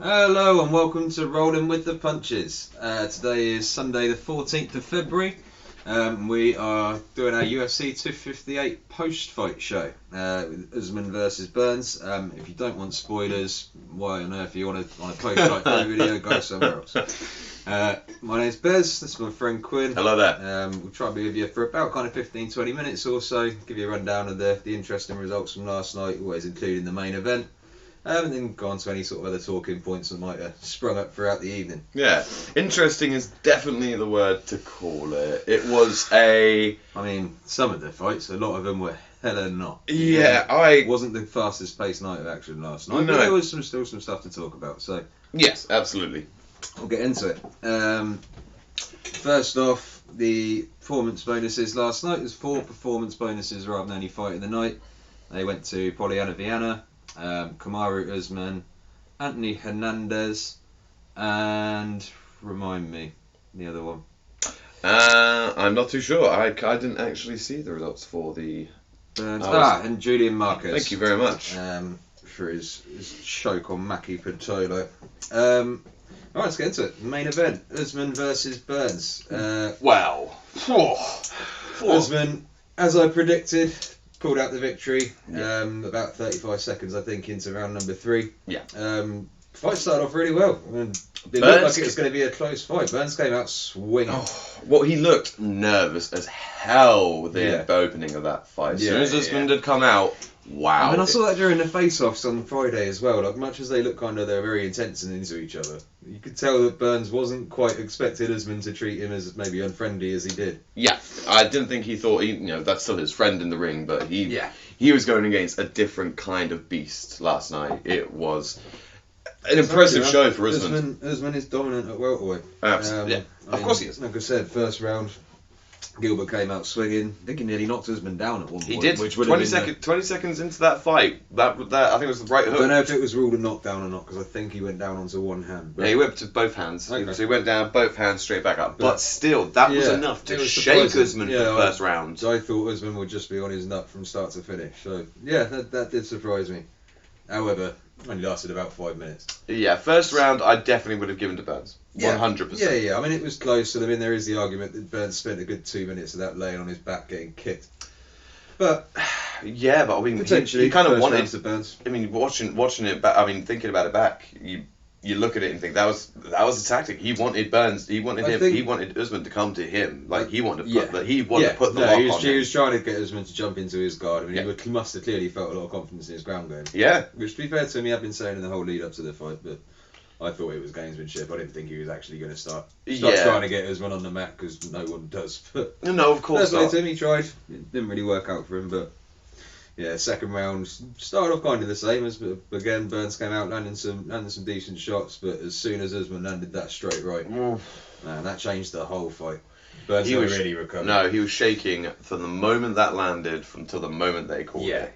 Hello and welcome to Rolling with the Punches. Today is Sunday the 14th of February. We are doing our UFC 258 post-fight show with Usman versus Burns. If you don't want spoilers, why on earth you want a post-fight video, go somewhere else. My name's Bez, this is my friend Quinn. Hello there. We'll try to be with you for about kind of 15-20 minutes or so, give you a rundown of the interesting results from last night, always including the main event. And then go on to any sort of other talking points that might have sprung up throughout the evening. Yeah, interesting is definitely the word to call it. It was I mean, some of the fights, a lot of them were hella not. Yeah, It wasn't the fastest paced night of action last night, but there was still some stuff to talk about, so... Yes, absolutely. We'll get into it. First off, the performance bonuses last night. There's 4 performance bonuses rather than any fight in the night. They went to Polyana Viana, Kamaru Usman, Anthony Hernandez, and remind me the other one. I'm not too sure. I didn't actually see the results for the and Julian Marquez. Thank you very much for his choke on Maki Pitolo. Alright, let's get into it. Main event: Usman versus Burns. Wow. Usman, as I predicted, pulled out the victory. About 35 seconds, I think, into round number 3. Yeah. Fight started off really well. I mean, it looked like it was going to be a close fight. Burns came out swinging. Well, he looked nervous as hell the opening of that fight. As soon as Usman had come out, wow. And I saw that during the face-offs on Friday as well. Like, much as they look they're very intense and into each other, you could tell that Burns wasn't quite expecting Usman to treat him as maybe unfriendly as he did. Yeah, I didn't think he thought that's still his friend in the ring, but he was going against a different kind of beast last night. It was an impressive show for Usman. Usman is dominant at welterweight. Absolutely. Of course he is. Like I said, first round, Gilbert came out swinging. I think he nearly knocked Usman down at one point. He did. Which 20 seconds into that fight, that I think it was the right hook. I don't know if it was ruled a knockdown or not, because I think he went down onto one hand. Yeah, he whipped to both hands. Okay. So he went down both hands straight back up. But still, that was enough to shake Usman for the first round. I thought Usman would just be on his nut from start to finish. So yeah, that did surprise me. However, only lasted about 5 minutes. Yeah, first round I definitely would have given to Burns. 100%. Yeah. I mean, it was close. I mean, there is the argument that Burns spent a good 2 minutes of that laying on his back getting kicked. But yeah, but I mean, potentially he kind of wanted to Burns. I mean, watching it back. I mean, thinking about it back, you look at it and think that was a tactic. He wanted Burns. He wanted Usman to come to him. Like he wanted to put the lock on him. He was trying to get Usman to jump into his guard. I mean, he must have clearly felt a lot of confidence in his ground game. Yeah. Which, to be fair to him, he had been saying in the whole lead up to the fight, but I thought it was gamesmanship. I didn't think he was actually going to start trying to get Usman on the mat, because no one does. But no, of course not. He tried. It didn't really work out for him, but yeah, second round started off kind of the same as, again, Burns came out landing some decent shots, but as soon as Usman landed that straight right, man, that changed the whole fight. Burns really recovered. No, he was shaking from the moment that landed until the moment they called it.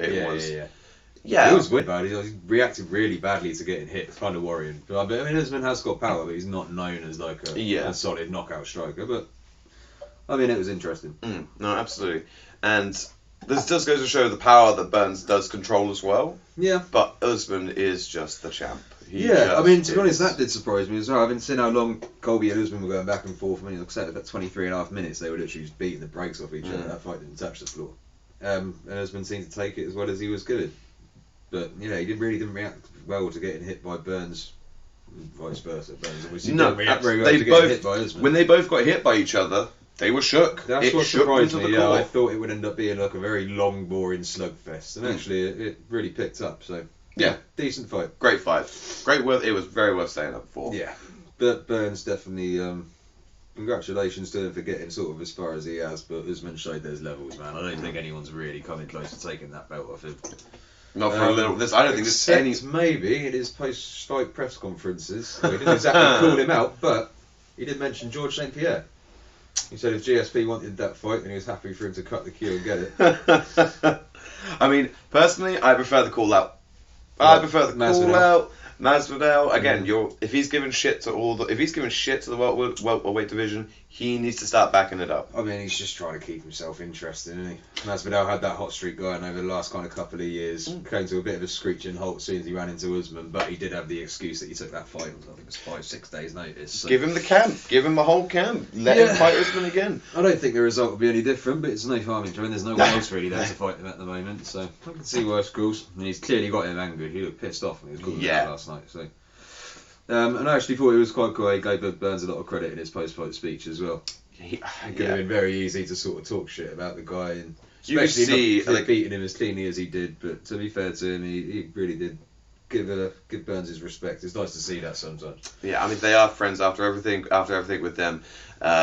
Yeah, he was weird about it. He reacted really badly to getting hit. It's kind of worrying. But I mean, Usman has got power, but he's not known as like a solid knockout striker. But I mean, it was interesting. No, absolutely. And this just goes to show the power that Burns does control as well. Yeah. But Usman is just the champ. I mean, to be honest, that did surprise me as well. I haven't seen how long Colby and Usman were going back and forth. I mean, like I said, about 23.5 minutes, they were literally just beating the brakes off each other. That fight didn't touch the floor. And Usman seemed to take it as well as he was good. But he didn't react well to getting hit by Burns, and vice versa. Burns obviously didn't react very well to getting hit by Usman. When they both got hit by each other, they were shook. That's what surprised me. I thought it would end up being like a very long, boring slugfest, and actually it really picked up. So yeah, decent fight. Great fight. It was very worth staying up for. Yeah, but Burns definitely. Congratulations to him for getting sort of as far as he has. But Usman showed those levels, man. I don't think anyone's really coming close to taking that belt off him. Not for a little. I don't think there's any. Maybe in his post-fight press conferences, he didn't exactly call him out, but he did mention George St. Pierre. He said if GSP wanted that fight, then he was happy for him to cut the queue and get it. I mean, personally, I prefer the call out. I prefer the call out. Masvidal again. If he's giving shit to the welterweight division, He needs to start backing it up. I mean, he's just trying to keep himself interested, isn't he? Masvidal had that hot streak going over the last kind of couple of years. Came to a bit of a screeching halt as soon as he ran into Usman, but he did have the excuse that he took that fight. I think it was 5-6 days notice. So. Give him the camp. Give him a whole camp. Let him fight Usman again. I don't think the result will be any different, but it's no harm in trying. There's no one else really there to fight him at the moment, so I can see worse calls. And he's clearly got him angry. He looked pissed off when he was calling that last night. So. And I actually thought it was quite cool. He gave Burns a lot of credit in his post-fight speech as well. It could have been very easy to sort of talk shit about the guy, and especially not beating him as cleanly as he did. But to be fair to him, he really did give Burns his respect. It's nice to see that sometimes. Yeah, I mean they are friends after everything with them,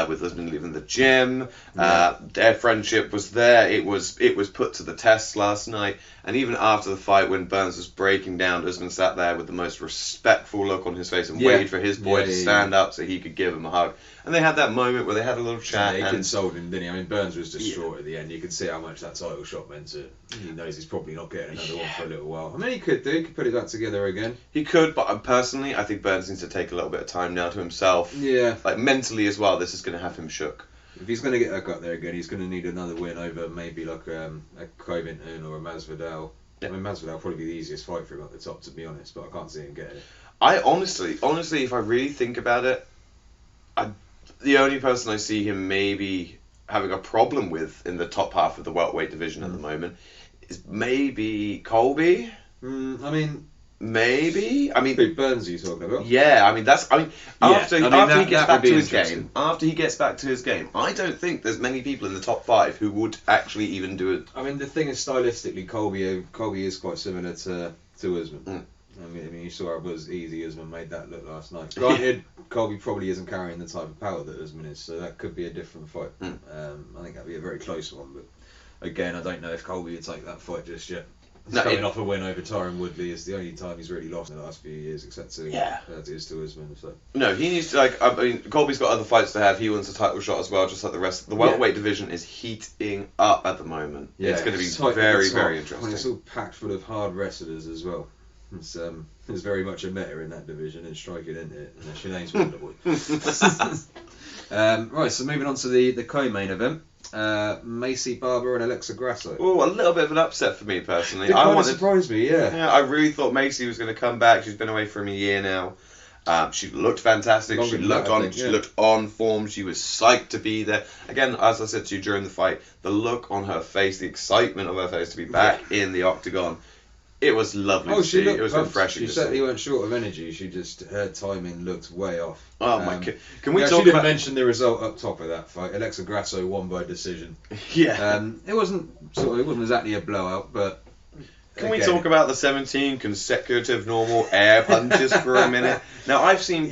with Usman leaving the gym. Their friendship was there. It was put to the test last night, and even after the fight when Burns was breaking down, Usman sat there with the most respectful look on his face and waited for his boy to stand up so he could give him a hug. And they had that moment where they had a little chat. He consoled him, didn't he? I mean, Burns was distraught at the end. You could see how much that title shot meant to him. He knows he's probably not getting another one for a little while. I mean, he could put it back together again. He could, but personally, I think Burns needs to take a little bit of time now to himself. Yeah. Like, mentally as well, this is going to have him shook. If he's going to get back up there again, he's going to need another win over maybe like a Covington or a Masvidal. Yeah. I mean, Masvidal will probably be the easiest fight for him at the top, to be honest, but I can't see him getting it. I honestly, if I really think about it, the only person I see him maybe having a problem with in the top half of the welterweight division at the moment is maybe Colby. Maybe. I mean, who, Burns are you talking about? Yeah, I mean after he gets back to his game, I don't think there's many people in the top 5 who would actually even do it. I mean, the thing is, stylistically, Colby is quite similar to Usman. I mean, you saw how easy Usman made that look last night. Granted, Colby probably isn't carrying the type of power that Usman is, so that could be a different fight. I think that'd be a very close one, but again, I don't know if Colby would take that fight just yet. Coming off a win over Tyron Woodley is the only time he's really lost in the last few years, except to Usman. So. No, he needs to, I mean, Colby's got other fights to have. He wants a title shot as well, just like the rest. The welterweight division is heating up at the moment. Yeah, it's going to be very, very interesting. And it's all packed full of hard wrestlers as well. There's very much a meta in that division, and striking, isn't it? And your name's Wonderboy. Right, so moving on to the co-main event. Macy Barber and Alexa Grasso. Oh, a little bit of an upset for me personally. It kind of surprised me, Yeah, I really thought Macy was going to come back. She's been away from a year now. She looked fantastic. She looked on form. She was psyched to be there. Again, as I said to you during the fight, the look on her face, the excitement of her face to be back in the octagon. It was lovely to see. It was refreshing. She certainly weren't short of energy. Her timing looked way off. Oh my god! Can we talk about? She didn't mention the result up top of that fight. Alexa Grasso won by decision. Yeah. It wasn't exactly a blowout, but. Can we talk about the 17 consecutive normal air punches for a minute? Now I've seen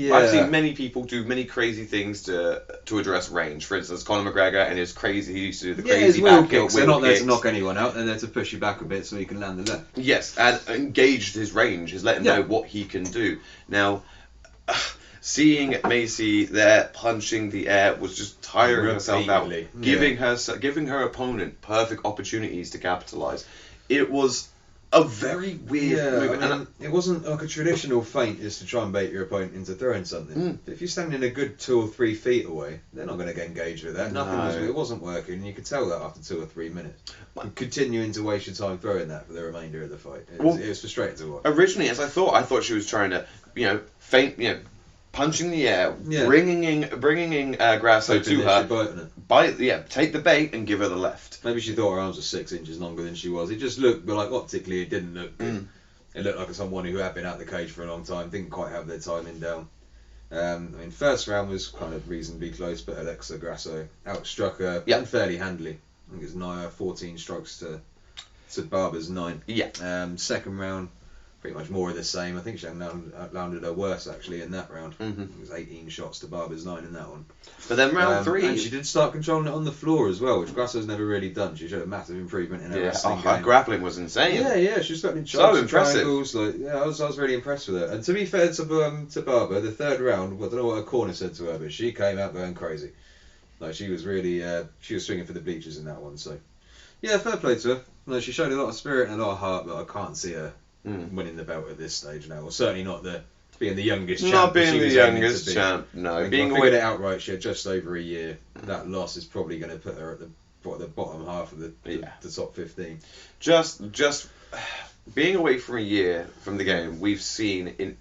many people do many crazy things to address range. For instance, Conor McGregor and he used to do the crazy back kicks. They're not there to knock anyone out. They're there to push you back a bit so you can land the left. Yes, and engaged his range, has let him know what he can do. Now, seeing Macy there punching the air was just tiring herself out, giving her opponent perfect opportunities to capitalise. It was a very weird movement. I mean, it wasn't like a traditional feint just to try and bait your opponent into throwing something. If you're standing a good 2 or 3 feet away, they're not going to get engaged with that. It wasn't working, and you could tell that after 2 or 3 minutes. And continuing to waste your time throwing that for the remainder of the fight. It was frustrating to watch. Originally, as I thought she was trying to, feint, punching the air, bringing in Grasso to her. Take the bait and give her the left. Maybe she thought her arms were 6 inches longer than she was. It just looked, but like optically, it didn't look good. It looked like someone who had been out the cage for a long time, didn't quite have their timing down. I mean, first round was kind of reasonably close, but Alexa Grasso outstruck her fairly handily. I think it was 14 strokes to Barber's 9. Yeah. Second round, pretty much more of the same. I think she landed her worse actually in that round. It was 18 shots to Barber's 9 in that one. But then round 3, and she did start controlling it on the floor as well, which Grasso's never really done. She showed a massive improvement in her wrestling game. Her grappling was insane. Yeah, she was starting to so impressive. Triangles. I was really impressed with her. And to be fair to Barber, the third round, I don't know what her corner said to her, but she came out going crazy. Like she was really, she was swinging for the bleachers in that one. So, yeah, fair play to her. No, she showed a lot of spirit and a lot of heart, but I can't see her winning the belt at this stage now, or certainly not the being the youngest champ. Not being she the was aiming youngest to be. champ, no. I Being figured it out right. She had just over a year. That loss is probably going to put her at the bottom half of the top 15. Just being away from a year from the game, we've seen in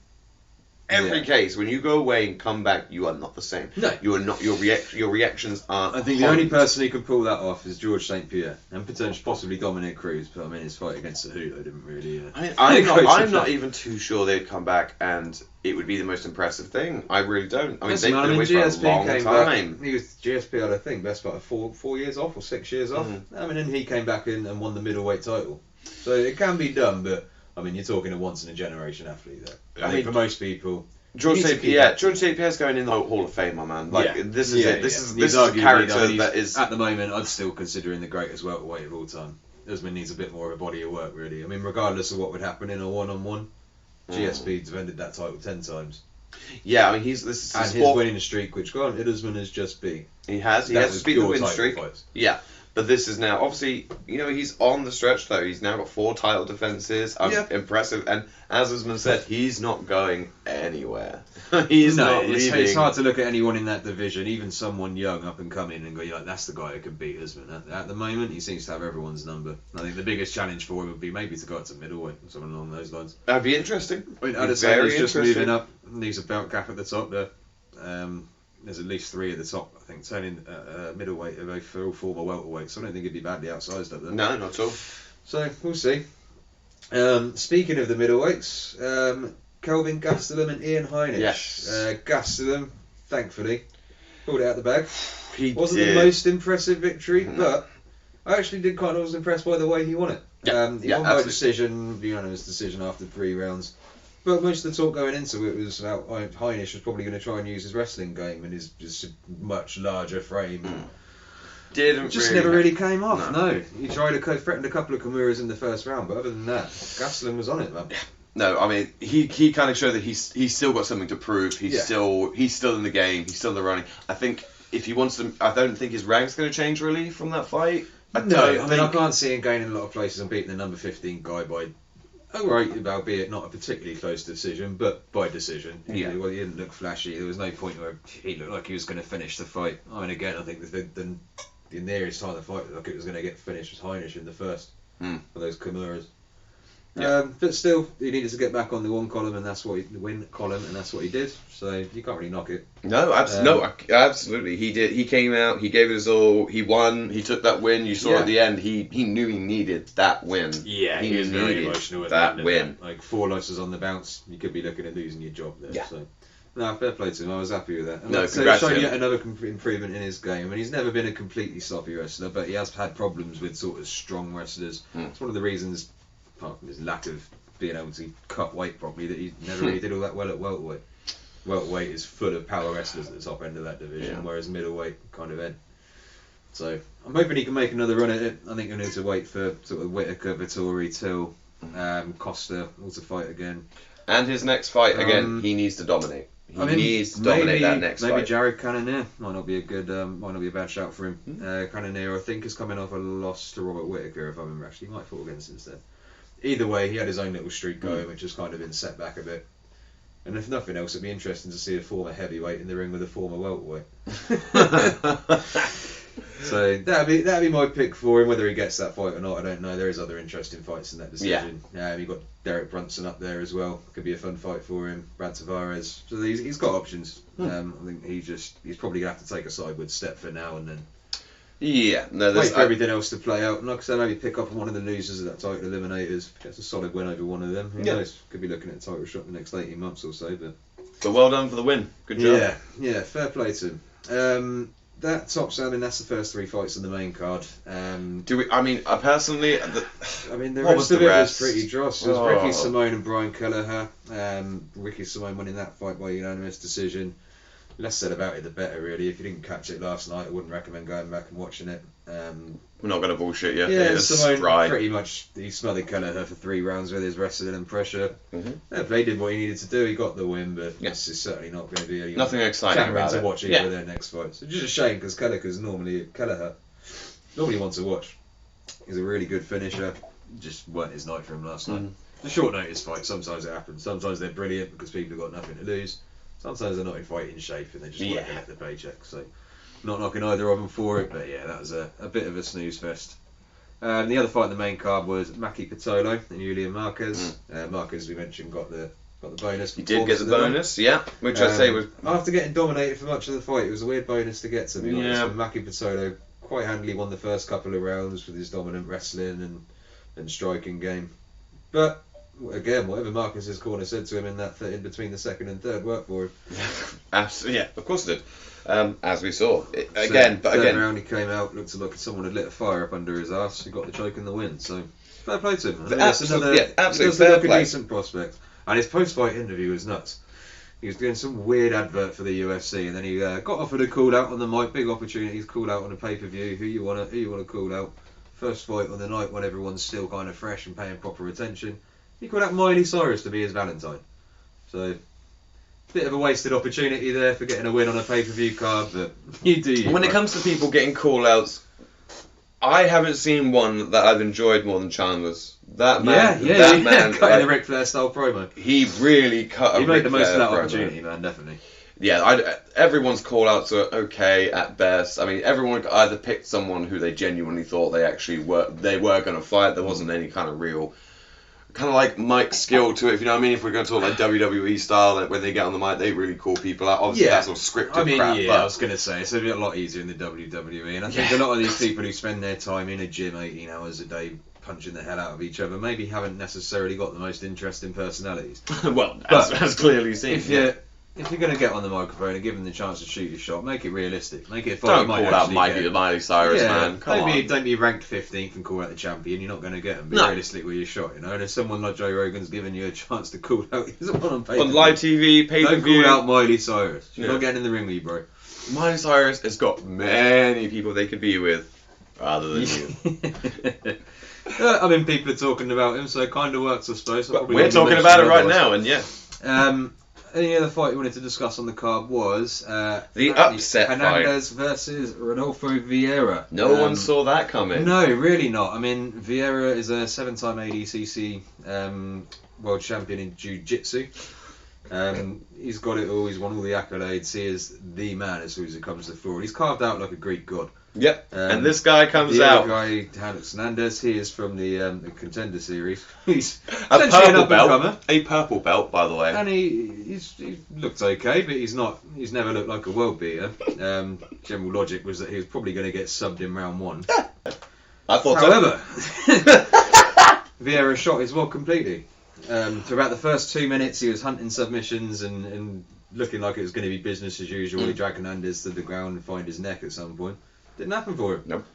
every case, when you go away and come back, you are not the same. No. You are not. Your reactions aren't. I think the only person who can pull that off is George St. Pierre, and potentially possibly Dominic Cruz. But I mean, his fight against Cejudo didn't really. I'm not even too sure they'd come back and it would be the most impressive thing. I really don't. I mean, they've been away for a long time. He was GSP had, I think, best part of 4 years off or 6 years off. I mean, and he came back in and won the middleweight title. So it can be done, but I mean, you're talking a once in a generation athlete there. I think for most people. George St. Pierre's going in the Hall of Fame, my man. This is it. This is a character that is at the moment. I'd still consider him the greatest welterweight of all time. Usman needs a bit more of a body of work, really. I mean, regardless of what would happen in a one-on-one, GSP defended that title 10 times. Yeah, I mean, his winning streak, which granted Usman has just beat. He has beat the win streak. Yeah. But this is now, obviously, he's on the stretch, though. He's now got 4 title defences. Impressive. And as Usman said, he's not going anywhere. He's not leaving. It's hard to look at anyone in that division, even someone young, up and coming, and go, that's the guy who could beat Usman. At the moment, he seems to have everyone's number. I think the biggest challenge for him would be maybe to go up to middleweight or something along those lines. That'd be interesting. I mean, Adesanya's just moving up. Leaves a belt gap at the top there. There's at least 3 at the top, I think, turning middleweight, for all former welterweight, so I don't think it'd be badly outsized up there. No, not at all. So, we'll see. Speaking of the middleweights, Kelvin Gastelum and Ian Heineck. Yes. Gastelum, thankfully, pulled it out the bag. He wasn't the most impressive victory, but I actually was impressed by the way he won it. He won by decision, unanimous decision after 3 rounds. But most of the talk going into it was about Heineck was probably going to try and use his wrestling game and his just much larger frame. Never really came off. No. He threatened a couple of Kimuras in the first round, but other than that, Gastelum was on it, man. No, I mean he kind of showed that he's still got something to prove. He's still in the game. He's still in the running. I think if he wants to, I don't think his rank's going to change really from that fight. I can't see him gaining a lot of places and beating the number 15 guy by. Albeit not a particularly close decision, but by decision. He didn't look flashy. There was no point where he looked like he was going to finish the fight. I mean, again, I think the nearest time the fight looked like it was going to get finished was Heineck in the first for those Kimuras. But still, he needed to get back on the win column, and that's what he did. So you can't really knock it. No, absolutely. He did. He came out. He gave it his all. He won. He took that win. You saw at the end. He knew he needed that win. Yeah, he was very emotional at that win. Like 4 losses on the bounce, you could be looking at losing your job there. Yeah. So. No, fair play to him. I was happy with that. And congrats to him. Yet another improvement in his game. I mean, he's never been a completely sloppy wrestler, but he has had problems with sort of strong wrestlers. It's one of the reasons, apart from his lack of being able to cut weight properly, that he never really did all that well at welterweight. Welterweight is full of power wrestlers at the top end of that division, whereas middleweight kind of end. So I'm hoping he can make another run at it. I think he'll need to wait for sort of Whittaker, Vettori, Till, Costa all to fight again. And his next fight again, he needs to dominate. He needs to dominate that next fight. Maybe Jared Cannonier might not be a bad shout for him. Cannonier, I think, is coming off a loss to Robert Whittaker, if I remember. Actually, he might fought against instead. Either way, he had his own little streak going, which has kind of been set back a bit. And if nothing else, it'd be interesting to see a former heavyweight in the ring with a former welterweight. So that'd be my pick for him. Whether he gets that fight or not, I don't know. There is other interesting fights in that decision. You've got Derek Brunson up there as well. Could be a fun fight for him. Brad Tavares. So he's got options. I think he's probably gonna have to take a sideward step for now and then. Wait for everything else to play out. And like I said, maybe pick up on one of the losers of that title eliminators. Gets a solid win over one of them. Who knows? Could be looking at a title shot in the next 18 months or so. But well done for the win. Good job. Yeah. Fair play to him. That tops out, and that's the first 3 fights on the main card. Personally, the rest of it was pretty dross. It was Ricky Simone and Brian Kelleher. Ricky Simone winning that fight by unanimous decision. Less said about it, the better, really. If you didn't catch it last night, I wouldn't recommend going back and watching it. We're not going to bullshit you. Yeah, Simone pretty much, he smothered Kelleher for 3 rounds with his wrestling and pressure. They did what he needed to do. He got the win, but this is certainly not going to be nothing exciting about to watch either of their next fights. It's just a shame because Kelleher normally one to watch. He's a really good finisher. Just weren't his night for him last night. a short notice fight. Sometimes it happens. Sometimes they're brilliant because people have got nothing to lose. Sometimes they're not in fighting shape and they just want to collect the paycheck. So, not knocking either of them for it, but yeah, that was a bit of a snooze fest. The other fight in the main card was Maki Pitolo and Julian Marquez. Marquez, we mentioned, got the bonus. He did get the bonus, yeah, which I'd say was... After getting dominated for much of the fight, it was a weird bonus to get, to be honest. Yeah. And Maki Pitolo quite handily won the first couple of rounds with his dominant wrestling and striking game. But again, whatever Marcus's corner said to him in between the second and third worked for him. Absolutely, yeah, of course it did. As we saw. Third round he came out, looked like someone had lit a fire up under his ass. He got the choke and the win. So fair play to him. Absolutely fair play. A decent prospect. And his post-fight interview was nuts. He was doing some weird advert for the UFC, and then he got offered a call out on the mic. Big opportunity to call out on a pay-per-view. Who you want to call out? First fight on the night when everyone's still kind of fresh and paying proper attention. He called out Miley Cyrus to be his Valentine. So, bit of a wasted opportunity there for getting a win on a pay-per-view card, but you do you. When it comes to people getting call-outs, I haven't seen one that I've enjoyed more than Chandler's. That man, cutting a Ric Flair style promo. He really cut a Ric Flair promo. He made the most of that opportunity, man, definitely. Yeah, everyone's call-outs are okay at best. I mean, everyone either picked someone who they genuinely thought they were going to fight. There wasn't any kind of real, kind of like mic skill to it, if you know what I mean. If we're going to talk like WWE style, like when they get on the mic, they really call people out. Obviously, that's all scripted crap. I was going to say, it's a lot easier in the WWE, and I think a lot of these people who spend their time in a gym 18 hours a day punching the hell out of each other maybe haven't necessarily got the most interesting personalities. Well, as clearly seen. If you're going to get on the microphone and give them the chance to shoot your shot, make it realistic. Make it a fight. Don't call out Miley Cyrus, man. Don't be ranked 15th and call out the champion. You're not going to get them. Be realistic with your shot, you know. And if someone like Joe Rogan's giving you a chance to call out someone on pay-per-view, on live TV, pay-per-view, don't call out Miley Cyrus. She's not getting in the ring with you, bro. Miley Cyrus has got many people they could be with, rather than you. I mean, people are talking about him, so it kind of works, I suppose. But we're talking about it right now, and yeah. Any other fight you wanted to discuss on the card was the upset Hernandez fight versus Rodolfo Vieira. No one saw that coming. No, really not. I mean, Vieira is a 7-time ADCC world champion in Jiu-Jitsu. He's got it all. He's won all the accolades. He is the man as soon as it comes to the floor. He's carved out like a Greek god. Yep. And this guy comes out. The guy, Hernandez, he is from the Contender Series. He's a purple belt. A purple belt, by the way. And he looked okay, but he's never looked like a world beater. General logic was that he was probably going to get subbed in round 1. I thought However, Vieira shot his wad completely. For about the first 2 minutes, he was hunting submissions and looking like it was going to be business as usual. He dragged Hernandez to the ground and find his neck at some point. Didn't happen for him. Nope.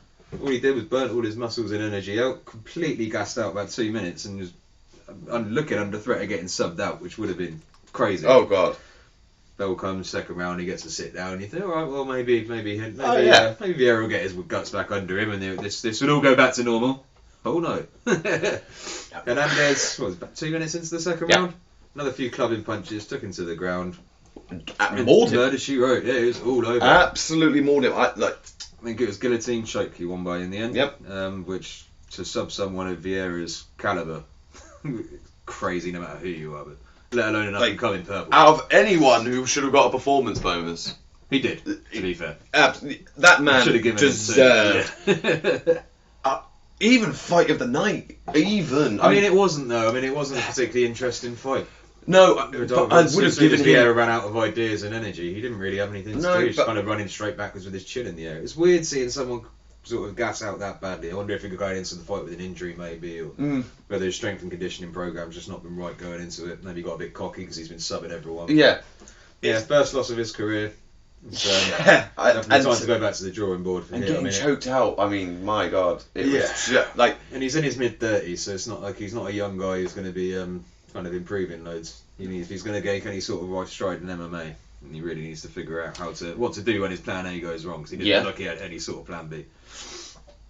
All he did was burnt all his muscles and energy out, completely gassed out about 2 minutes, and was looking under threat of getting subbed out, which would have been crazy. Oh god. Bell comes, second round, he gets to sit down. You think, all right, well maybe Vieira will get his guts back under him, and this would all go back to normal. Oh no. Hernandez was about 2 minutes into the second round. Another few clubbing punches, took him to the ground. Mauled him. Murder she wrote. Yeah, it was all over. Absolutely mauled him. I think it was guillotine choke he won by in the end. Yep. Which, to sub someone of Vieira's caliber, crazy no matter who you are, but let alone an up-and-coming purple. Out of anyone who should have got a performance bonus. He did, to be fair. Absolutely. That man deserved. Even fight of the night. I mean, it wasn't, though. I mean, it wasn't a particularly interesting fight. No, but I would have given him... Vieira ran out of ideas and energy. He didn't really have anything to do. He's just kind of running straight backwards with his chin in the air. It's weird seeing someone sort of gas out that badly. I wonder if he could go into the fight with an injury, maybe, or whether his strength and conditioning program's just not been right going into it. Maybe he got a bit cocky because he's been subbing everyone. Yeah, first loss of his career. Definitely time to go back to the drawing board for him. And getting choked out, I mean, my God. It was just, and he's in his mid-30s, so it's not like he's not a young guy who's going to be kind of improving loads. If he's going to get any sort of right stride in MMA, and he really needs to figure out what to do when his plan A goes wrong, because he didn't look like he had any sort of plan B.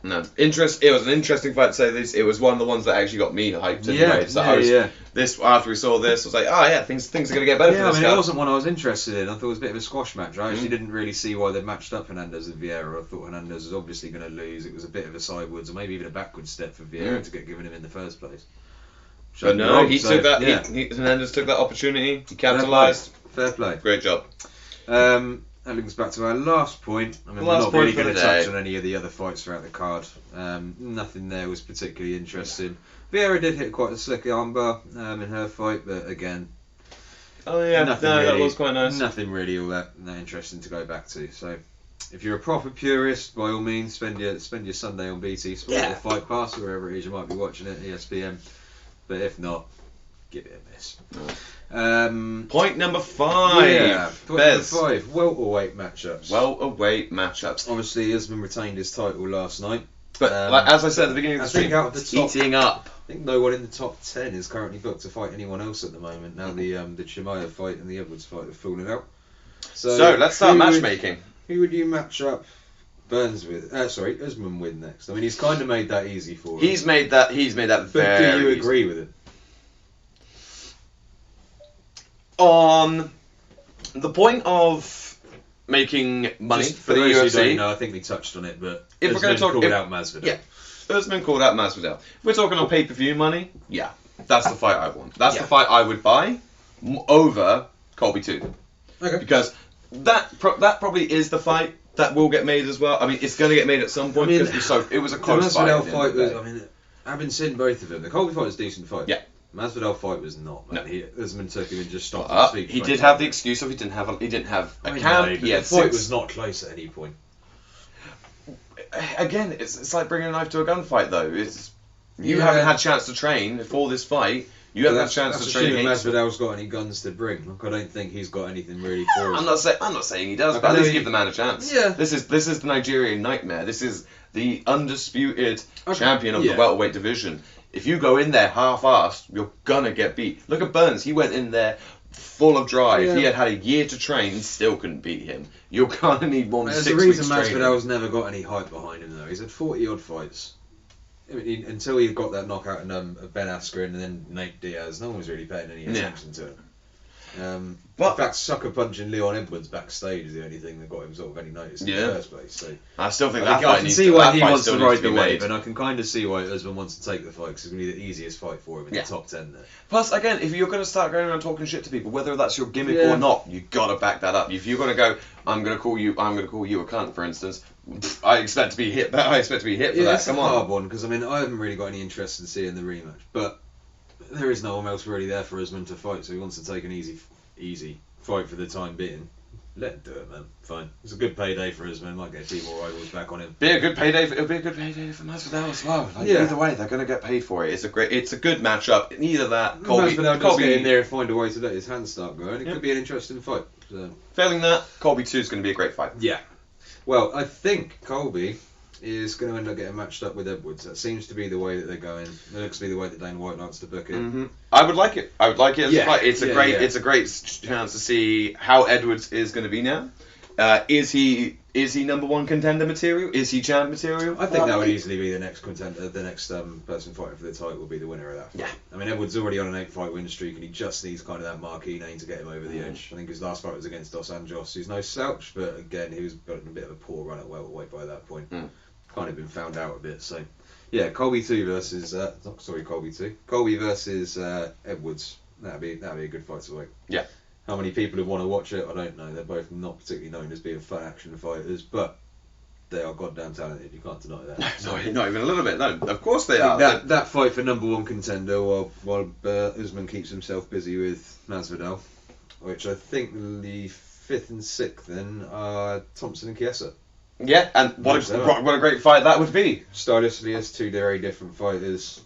No, it was an interesting fight to say this. It was one of the ones that actually got me hyped anyway. After we saw this, I was like, oh yeah, things are going to get better for this guy. It wasn't one I was interested in. I thought it was a bit of a squash match. I actually didn't really see why they matched up Hernandez and Vieira. I thought Hernandez was obviously going to lose. It was a bit of a sidewards or maybe even a backwards step for Vieira to get given him in the first place. But no, he took that. Yeah. Hernandez took that opportunity. He capitalised. Fair play. Great job. That links back to our last point. I mean, we're not really going to touch on any of the other fights throughout the card. Nothing there was particularly interesting. Vieira did hit quite a slick armbar in her fight, but again, that was quite nice. Nothing really all that interesting to go back to. So, if you're a proper purist, by all means, spend your Sunday on BT Sport or Fight Pass or wherever it is you might be watching it, ESPN. But if not, give it a miss. Point number 5. Yeah, point number 5. Welterweight matchups. Obviously, Usman retained his title last night. But as I said at the beginning of the stream, it's eating up. I think no one in the top 10 is currently booked to fight anyone else at the moment. Now the Chimaev fight and the Edwards fight have fallen out. So let's start matchmaking. Who would you match up Usman with next? I mean, he's kind of made that easy for him. He's made that But very do you agree with it? On the point of making money for the UFC. No, I think we touched on it, but if we're going to talk about Masvidal. Yeah, Usman called out Masvidal. If we're talking on pay-per-view money, yeah, that's the fight I want. That's the fight I would buy over Colby 2. Okay. Because that probably is the fight that will get made as well. I mean, it's going to get made at some point because it was a close fight. The Masvidal fight was. I mean, having seen both of them, the Colby fight was a decent fight. Yeah. Masvidal fight was not. Man. No. Usman took him and just stopped his feet. He did have the excuse of he didn't have a camp. The fight was not close at any point. Again, it's like bringing a knife to a gunfight, though. You haven't had a chance to train for this fight. You haven't had a chance to train. Masvidal's got any guns to bring. Look, I don't think he's got anything really for him. I'm not saying he does, but at least give the man a chance. Yeah. This is the Nigerian nightmare. This is the undisputed champion of the welterweight division. If you go in there half-assed, you're gonna get beat. Look at Burns. He went in there full of drive. Yeah. He had a year to train and still couldn't beat him. You're gonna need more than 6 weeks training. There's a reason Masvidal's never got any hype behind him, though. He's had 40-odd fights. I mean, until he got that knockout of Ben Askren and then Nate Diaz, no one was really paying any attention to him. In fact, sucker punching Leon Edwards backstage is the only thing that got him sort of any notice in the first place. So I still think I can see why he wants to ride the wave, and I can kind of see why Usman wants to take the fight because it's going to be the easiest fight for him in the top 10 there. Plus, again, if you're going to start going around talking shit to people, whether that's your gimmick or not, you got to back that up. If you're going to go, I'm going to call you a cunt, for instance. I expect to be hit. For that. It's a hard one because I mean I haven't really got any interest in seeing the rematch, but there is no one else really there for Usman to fight, so he wants to take an easy fight for the time being. Let him do it, man. Fine. It's a good payday for Usman. Might get a few more rivals back on him. It'll be a good payday for Masvidal as well. Either way, they're going to get paid for it. It's a good matchup. Either that, Colby does get in there and find a way to let his hands start going. It could be an interesting fight. So. Failing that, Colby 2 is going to be a great fight. Yeah. Well, I think Colby is going to end up getting matched up with Edwards. That seems to be the way that they're going. It looks to be the way that Dana White likes to book it. Mm-hmm. I would like it. As a fight. It's a great chance to see how Edwards is going to be now. Is he number one contender material? Is he champ material? I think that would easily be the next contender. The next person fighting for the title will be the winner of that fight. Yeah. I mean, Edwards is already on an 8-fight win streak, and he just needs kind of that marquee name to get him over the edge. I think his last fight was against Dos Anjos, who's no slouch, but again, he was got a bit of a poor run at welterweight by that point. Kind of been found out a bit. So, yeah, Colby versus Edwards. That'd be a good fight to wait. Yeah. How many people would want to watch it, I don't know. They're both not particularly known as being fun action fighters, but they are goddamn talented. You can't deny that. No, not even a little bit. No, of course they are. That fight for number one contender, while Usman keeps himself busy with Masvidal, which I think the 5th and 6th then are Thompson and Chiesa. Yeah, and what a great fight that would be. Stylistically, it's two very different fighters.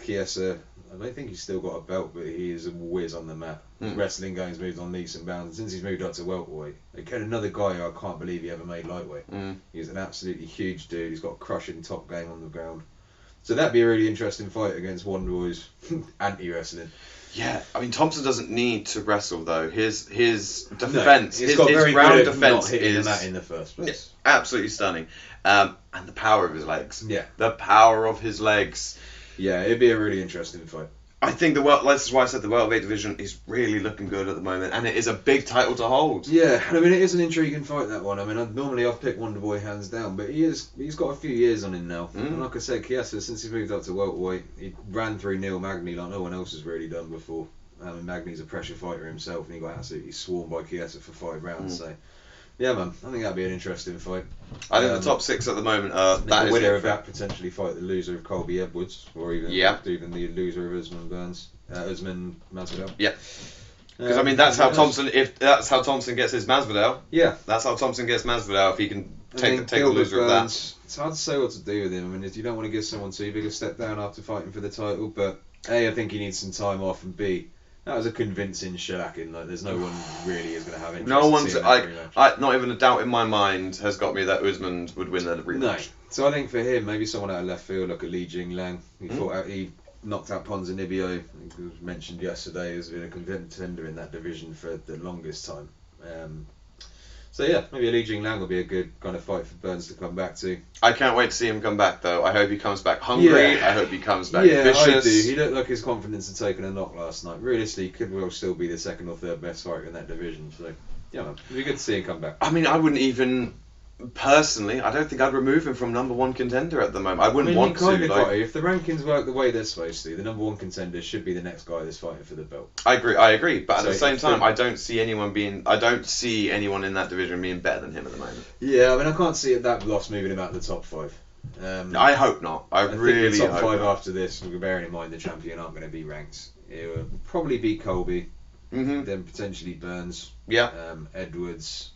Chiesa, I don't think he's still got a belt, but he is a whiz on the map. His wrestling game's moved on leaps and bounds. Since he's moved up to welterweight, again, another guy who I can't believe he ever made lightweight. He's an absolutely huge dude. He's got a crushing top game on the ground. So that'd be a really interesting fight against Wonder Boy's anti-wrestling. Yeah, I mean Thompson doesn't need to wrestle though. His defense, his very ground defense is that in the first place. Absolutely stunning. And the power of his legs. Yeah. The power of his legs. Yeah, it'd be a really interesting fight. I think this is why I said the welterweight division is really looking good at the moment, and it is a big title to hold. Yeah, I mean, it is an intriguing fight, that one. I mean, normally I've picked Wonderboy hands down, but he's got a few years on him now. And like I said, Chiesa, since he's moved up to welterweight, he ran through Neil Magny like no one else has really done before. Magny's a pressure fighter himself, and he got absolutely swarmed by Chiesa for 5 rounds. So, yeah, man, I think that'd be an interesting fight. I think the top 6 at the moment are the winner of that potentially fight the loser of Colby Edwards, or even the loser of Usman Masvidal. Yeah. Because I mean, that's how Thompson. If that's how Thompson gets his Masvidal. Yeah. That's how Thompson gets Masvidal if he can take the loser of that. It's hard to say what to do with him. I mean, you don't want to give someone too big a step down after fighting for the title, but A, I think he needs some time off, and B, that was a convincing shellacking. Like, there's no one really is going to have interest. No one's. Not even a doubt in my mind has got me that Usman would win that rematch. No. So I think for him, maybe someone out of left field like a Li Jinglang. He knocked out Ponzinibbio. He was mentioned yesterday as being a contender in that division for the longest time. So yeah, maybe a Li Jinglang will be a good kind of fight for Burns to come back to. I can't wait to see him come back though. I hope he comes back hungry. Yeah. I hope he comes back vicious. I do. He looked like his confidence had taken a knock last night. Realistically, he could well still be the second or third best fighter in that division. So yeah, man, it'd be good to see him come back. I mean, I wouldn't even. Personally, I don't think I'd remove him from number 1 contender at the moment. I wouldn't want to. If the rankings work the way they're supposed to, the number 1 contender should be the next guy that's fighting for the belt. I agree. But at the same time, I don't see anyone in that division being better than him at the moment. Yeah, I mean, I can't see that loss moving him out of the top 5. I hope not. I really think the top hope 5 not. after this, bearing in mind the champion aren't going to be ranked. It will probably be Colby, then potentially Burns, Edwards,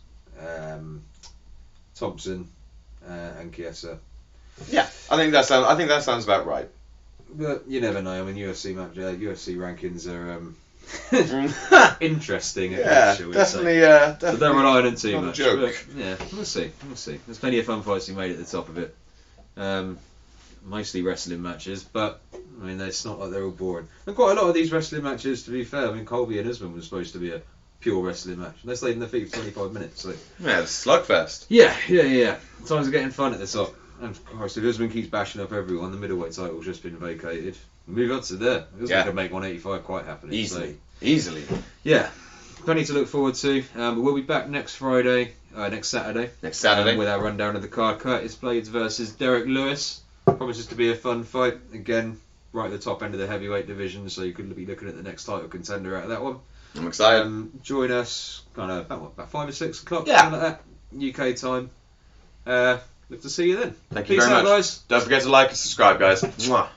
Thompson, and Chiesa. Yeah, I think that sounds about right. But you never know. I mean, UFC rankings are interesting. Definitely. So don't rely on it too much. Joke. But, yeah, we'll see. There's plenty of fun fights he made at the top of it. Mostly wrestling matches, but I mean, it's not like they're all boring. And quite a lot of these wrestling matches, to be fair, I mean, Colby and Usman was supposed to be a pure wrestling match. They stayed in the feet for 25 minutes. So. Yeah, it's slugfest. Yeah. Times are getting fun at the top. And of course, if Usman keeps bashing up everyone, the middleweight title's just been vacated. Move on to there. Usman could make 185 quite happily. Easily. Yeah. Plenty to look forward to. We'll be back next Saturday. With our rundown of the card. Curtis Blades versus Derek Lewis. Promises to be a fun fight. Again, right at the top end of the heavyweight division, so you could be looking at the next title contender out of that one. I'm excited. Join us kind of about 5 or 6 o'clock, something like that, UK time. Look to see you then. Thank you very much, guys. Don't forget to like and subscribe, guys. Mwah.